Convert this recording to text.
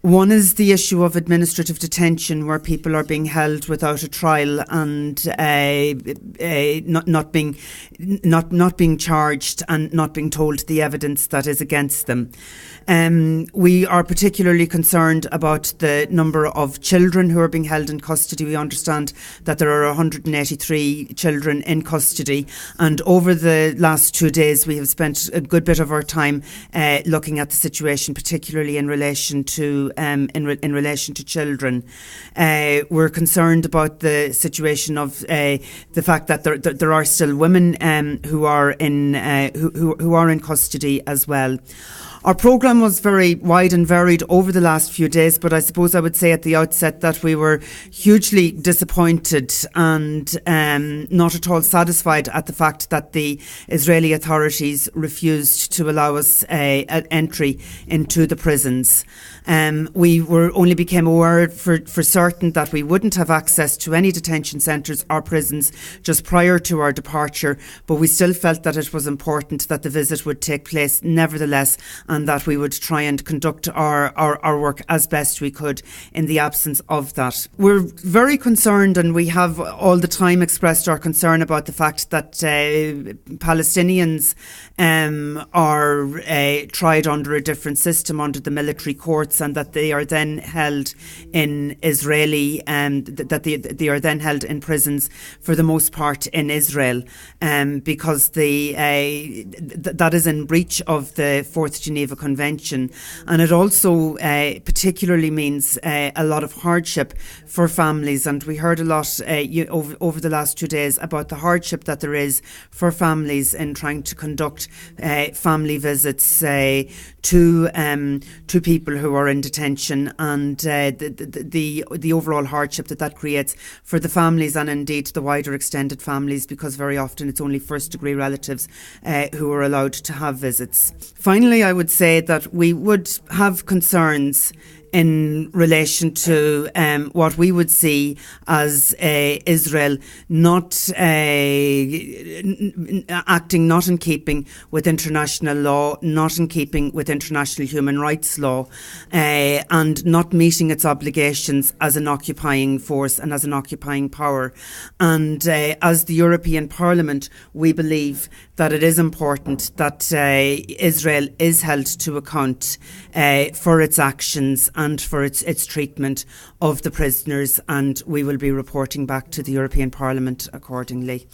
One is the issue of administrative detention, where people are being held without a trial and not being charged and not being told the evidence that is against them. We are particularly concerned about the number of children who are being held in custody. We understand that there are 183 children in custody, and over the last 2 days we have spent a good bit of our time looking at the situation, particularly in relation to children. We're concerned about the situation of the fact that there are still women who are in custody as well. Our programme was very wide and varied over the last few days, but I suppose I would say at the outset that we were hugely disappointed and not at all satisfied at the fact that the Israeli authorities refused to allow us entry into the prisons. We only became aware for certain that we wouldn't have access to any detention centres or prisons just prior to our departure, but we still felt that it was important that the visit would take place nevertheless, and that we would try and conduct our work as best we could in the absence of that. We're very concerned, and we have all the time expressed our concern about the fact that Palestinians are tried under a different system, under the military courts, and that they are then held in Israeli, that they are then held in prisons for the most part in Israel, because that is in breach of the Fourth Geneva Convention, and it also particularly means a lot of hardship for families. And we heard a lot over the last 2 days about the hardship that there is for families in trying to conduct family visits to people who are in detention, and the overall hardship that creates for the families and indeed the wider extended families, because very often it's only first degree relatives who are allowed to have visits. Finally, I would say that we would have concerns in relation to what we would see as Israel not acting not in keeping with international law, not in keeping with international human rights law, and not meeting its obligations as an occupying force and as an occupying power. And as the European Parliament, we believe that it is important that Israel is held to account for its actions and for its treatment of the prisoners, and we will be reporting back to the European Parliament accordingly.